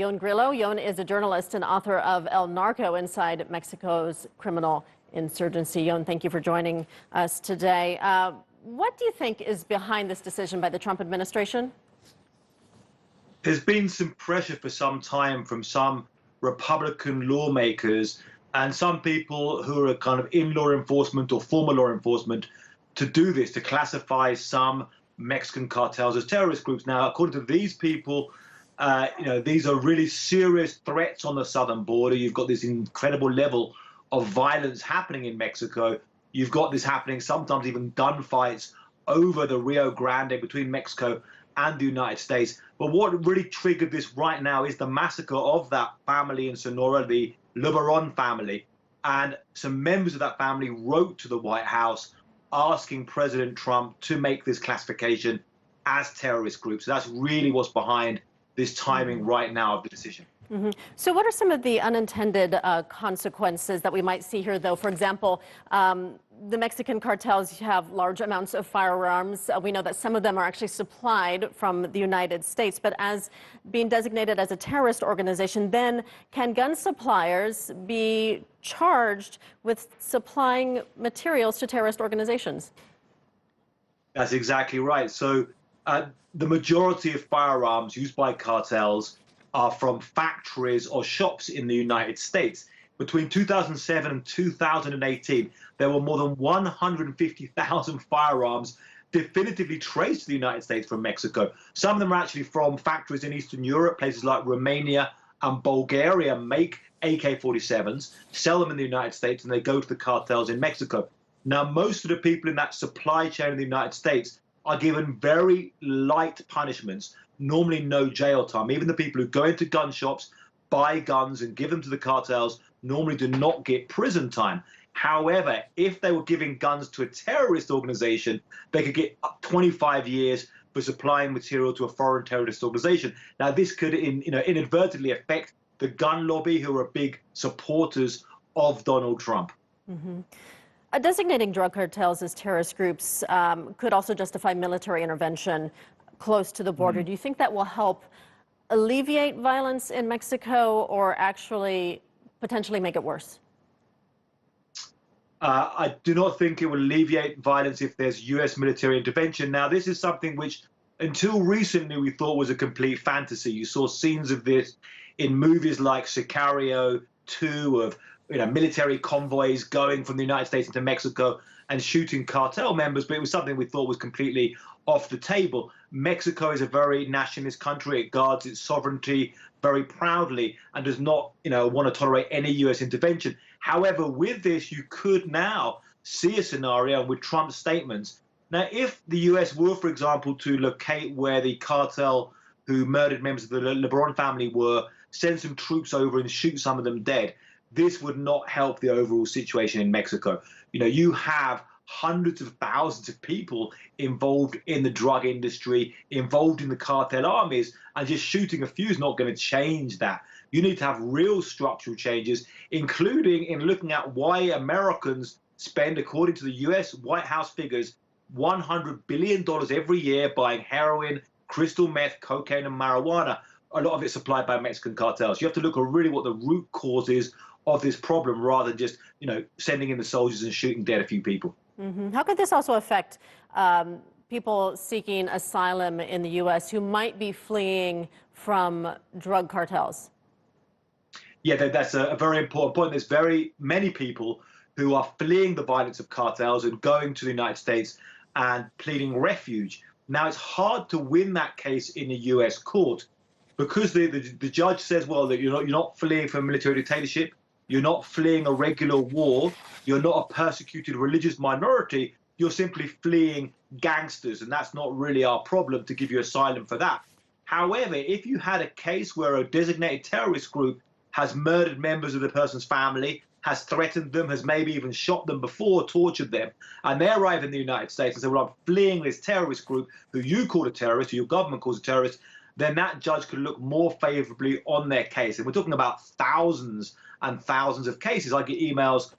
Ioan Grillo. Ioan is a journalist and author of El Narco, Inside Mexico's Criminal Insurgency. Ioan, thank you for joining us today. What do you think is behind this decision by the Trump administration? There's been some pressure for some time from some Republican lawmakers and some people who are kind of in law enforcement or former law enforcement to do this, to classify some Mexican cartels as terrorist groups. Now, according to these people, these are really serious threats on the southern border. You've got this incredible level of violence happening in Mexico. You've got this happening, sometimes even gunfights over the Rio Grande between Mexico and the United States. But what really triggered this right now is the massacre of that family in Sonora, the Lebaron family. And some members of that family wrote to the White House asking President Trump to make this classification as terrorist groups. So that's really what's behind this timing right now of the decision. So what are some of the unintended consequences that we might see here, though? For example, the Mexican cartels have large amounts of firearms. We know that some of them are actually supplied from the United States, but as being designated as a terrorist organization, then can gun suppliers be charged with supplying materials to terrorist organizations? That's exactly right. So the majority of firearms used by cartels are from factories or shops in the United States. Between 2007 and 2018, there were more than 150,000 firearms definitively traced to the United States from Mexico. Some of them are actually from factories in Eastern Europe. Places like Romania and Bulgaria make AK-47s, sell them in the United States, and they go to the cartels in Mexico. Now, most of the people in that supply chain in the United States are given very light punishments, normally no jail time. Even the people who go into gun shops, buy guns and give them to the cartels normally do not get prison time. However, if they were giving guns to a terrorist organization, they could get 25 years for supplying material to a foreign terrorist organization. Now, this could inadvertently affect the gun lobby, who are big supporters of Donald Trump. Designating drug cartels as terrorist groups could also justify military intervention close to the border. Do you think that will help alleviate violence in Mexico or actually potentially make it worse? I do not think it will alleviate violence if there's U.S. military intervention. Now, this is something which, until recently, we thought was a complete fantasy. You saw scenes of this in movies like Sicario 2, of military convoys going from the United States into Mexico and shooting cartel members, but it was something we thought was completely off the table. Mexico is a very nationalist country. It guards its sovereignty very proudly and does not, want to tolerate any U.S. intervention. However, with this, you could now see a scenario with Trump's statements. Now, if the U.S. were, for example, to locate where the cartel who murdered members of the Lebaron family were, send some troops over and shoot some of them dead, this would not help the overall situation in Mexico. You have hundreds of thousands of people involved in the drug industry, involved in the cartel armies, and just shooting a few is not going to change that. You need to have real structural changes, including in looking at why Americans spend, according to the U.S. White House figures, $100 billion every year buying heroin, crystal meth, cocaine, and marijuana. A lot of it supplied by Mexican cartels. You have to look at really what the root cause is of this problem, rather than just, sending in the soldiers and shooting dead a few people. How could this also affect people seeking asylum in the U.S. who might be fleeing from drug cartels? Yeah, that's a very important point. There's very many people who are fleeing the violence of cartels and going to the United States and pleading refuge. Now, it's hard to win that case in a U.S. court because the judge says, well, that you're not fleeing from military dictatorship, you're not fleeing a regular war, you're not a persecuted religious minority, you're simply fleeing gangsters, and that's not really our problem to give you asylum for that. However, if you had a case where a designated terrorist group has murdered members of the person's family, has threatened them, has maybe even shot them before, tortured them, and they arrive in the United States and say, well, I'm fleeing this terrorist group who you call a terrorist, who your government calls a terrorist, then that judge could look more favorably on their case. And we're talking about thousands and thousands of cases. I get emails,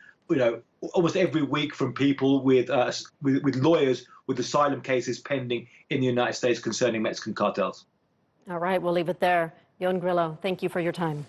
almost every week from people with lawyers with asylum cases pending in the United States concerning Mexican cartels. All right, we'll leave it there. Ioan Grillo, thank you for your time.